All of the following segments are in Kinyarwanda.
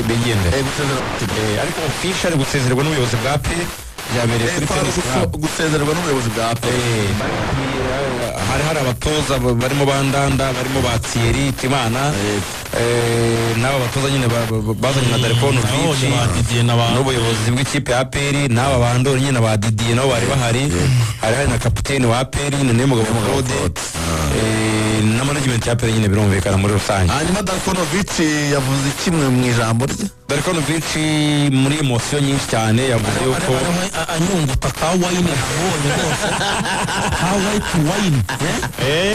begende ariko official gusezererwa n'ubuyobozi bwa pe yabereye kuri gusezererwa n'ubuyobozi bwa pe hari abatoza barimo bandanda barimo ba Thierry Timana n'aba batoza nyine bazanye na Darkon Vici n'ubuyobozi bw'ikipe ya APR n'aba bandori nyine ba Didier nabo bari bahari hari na kapiteni wa APR nyine mugabo Claude na management ya APR nyine birumvikana muri rusange. Hanyuma Darkon Vici yavuze kimwe mu ijambo rye. Darkon Vici muri emotion nyinshi cyane yavuze yuko anyunguta ka wine abonye rwose ka white wine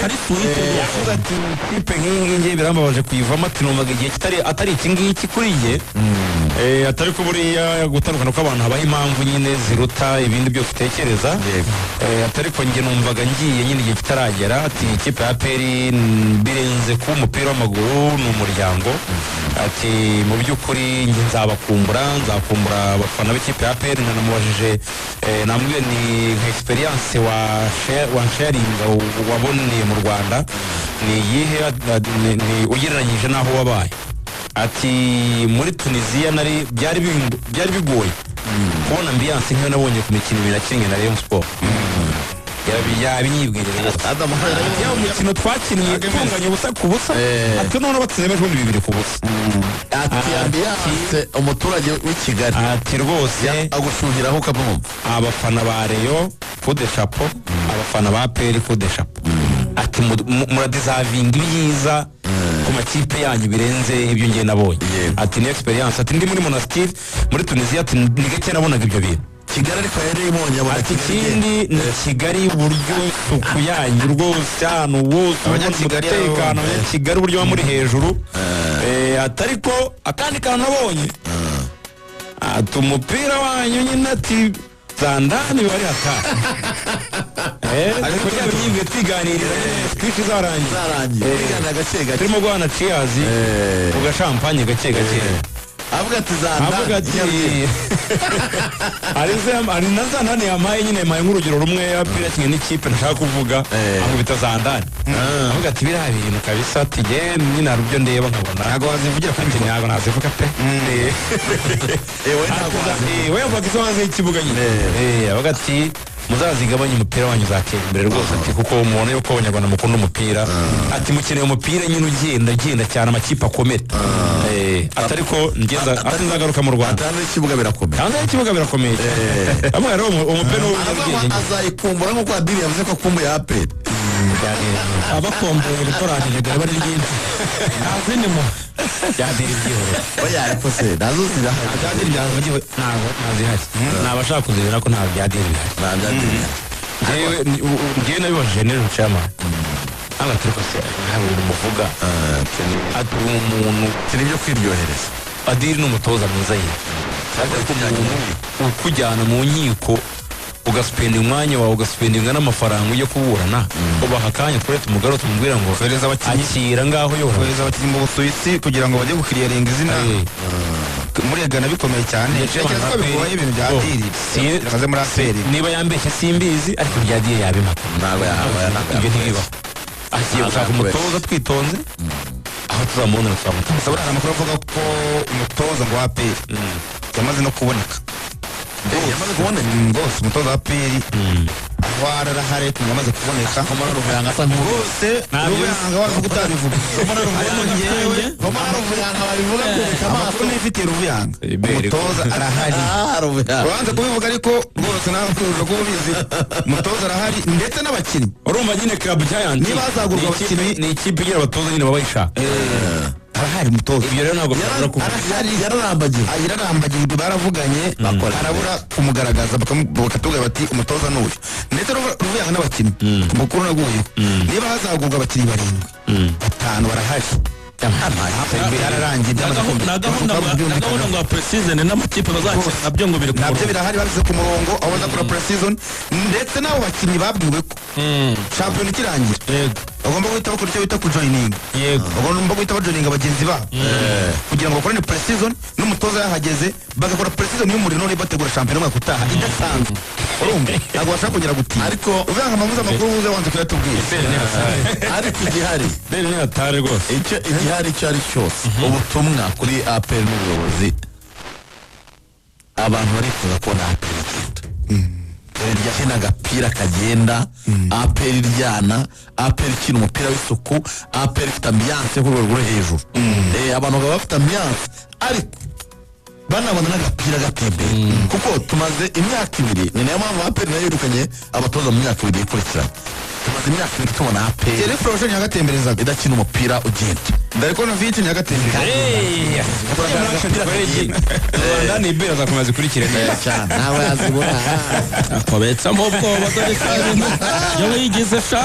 kari sweet yavuze ati ikipe nk'ingi birambabaje kuyivamo ati numvaga igihe atari iki ngiki kuri ye atari ko buriya gutandukana kw'abantu habaho impamvu nyine ziruta ibindi byose utekereza atari ko njye numvaga ngiye nyine igihe kitaragera ati ikipe ya APR birenze ku umupira w'amaguru n'umuryango ati mu by'ukuri njye nzakumbura abafana b'ikipe ya APR nanamubajije namubwiye ni experience wa sharing waboneye mu Rwanda ni yihe ni ugereranyije naho wabaye ati muri Tunisia nari byari bigoye kubona ambiance nk'iyo nabonye ku mikino ibiri nakinnye na Rayon Sport yabinyibwirira ya umukino twakinnye tunganye ubusa ku busa ati none batsinze ejo 2 ku busa ati ambiance umuturage w'i Kigali ati rwose agushuhiraho kabumva abafana ba Rayon coup de chapeau abafana ba APR coup de chapeau ati muradeservinga ibyiza ku makipe yanyu birenze ibyo ngiye nabonye ati ni experience ati ndi muri Monastir muri Tunisia ati ni gake nabonaga ibyo bintu Kigali ariko yari imonye ati ikindi ni Kigali uburyo suku yanyu rwose hano wose umutekano ya Kigali uburyo muri hejuru atariko akandi kantu nabonye ati umupira wanyu nyine ati zandani bari hatari ariko yabyigiye twiganirira twiki zarangiye turimo guhana cheers uga champagne gake avuga ati zandani ari nazana ni amaye nyine maye nk'urugero rumwe yapira kimwe n'ikipe nashaka kuvuga aho bitazandani avuga ati bira bintu kabisa ati je nyine arubyo ndeba nkabona ntago wazivugira kandi ntago nazivuga pe we wagize waze ikibuga nyine avuga ati muzazigabanya umupira wanyu zatera imbere rwose ati kuko mubona yuko abanyarwanda mukunda umupira ati mukeneye umupira nyine ugenda cyane amakipe akomera atari ko ngeza ati nzagaruka mu Rwanda kandi ikibuga birakomeye amwe rero umupira azayikumbura nko kwa Diri yavuze ko akumbuye APR abakomboye gutoranyije bari ryinshi azinimo byadiri byihoro oya ariko se nazuzira byadiri byavugiwe ntago nazihari nabashaka kuzibira ko nta byadiri ngewe nabibajije nero chama abaturiko se hari umuvuga ati umuntu kiribyo kwiryohereza Adiri n'umutoza mwiza ye ukujyana mu nkiko ugaspendinga umwanya wawe ugaspendinga n'amafaranga ujye kuburana ubaha akanya twere tumugaro tumubwira ngo fereza abakinnyi akira ngaho yo fereza abakinnyi mu Busuwisi kugira ngo bajye gukiriyaringa izina muri Ghana bikomeye cyane cyangwa ko bigoye ibintu bya Adiri yakaze muri APR niba yambeshye simbizi ariko bya Adiri yabimaka ntabwo ibyo ntibiba agiye gushaka umutoza twitonze aho tuzamubona tuzamutanga sabura amakuru avuga ko umutoza ngo APR yamaze no kuboneka yamaze kuboneka rwose umutoza wa APR aho arahari yamaze kuboneka Omar Ruvuyanga asa nk'urose Ruvuyanga wavuga utabivuga Omar Ruvuyanga babivuga kwereka amaso n'ifitiye Ruvuyanga umutoza arahari ubanza kubivuga ariko rwose nawe kuruje ko ubizi umutoza arahari ndetse n'abakinnyi urumva nyine Club Giant niba hazagurwa abakinnyi ni ikipe igira abatoza nyine babayishaka arahari umutoza ibyo rero ntabwo byabura kuvuga yararambagiye baravuganye arabura kumugaragaza bakatubwira bati umutoza n'uyu ndetse Ruvuyanga n'abakinnyi mukuru naguye niba hazagurwa abakinnyi 7 barahari nagahunda ngo pre-season n'amakipe bazakina nabyo ngo nabyo birahari babize ku murongo aho bazakora pre-season ndetse n'abo bakinnyi babwiwe ko champion ikirangira bagomba guhita bakora icyo bita kujoining. Yego. Bagomba guhita bajoininga bagenzi babo kugira ngo bakorane pre-season n'umutoza yahageze bagakora pre-season y'umuriro none bategura shampiyona mwaka utaha idasanzwe. Urumva ntabwo bashaka kongera gutinda ariko uvanga amavuza makuru uze wanze kuyatubwira. ariko igihari Bele ni atari rwose. igihari icyo ari cyose ubutumwa kuri APR n'ubuyobozi abantu barifuza kubona APR igenda irya agapira kagenda APR iryana APR ikina umupira w'isuku APR ifite ambiance ku rwego rwo hejuru abantu baba bafite ambiance ariko banabona n'agapira gatembera kuko tumaze imyaka 2 ni nayo mpamvu APR nayo yirukanye abatoza mu myaka 2 ikurikirana tumaze imyaka 2 tubona APR Thierry Froger yagatembereza idakina umupira ugenda Darikonovic yagatembereza Ndani Bele azakomeza kurikira neza cyane nawe yazibona akobetsamo ubwoba dore ko yowe yigize sha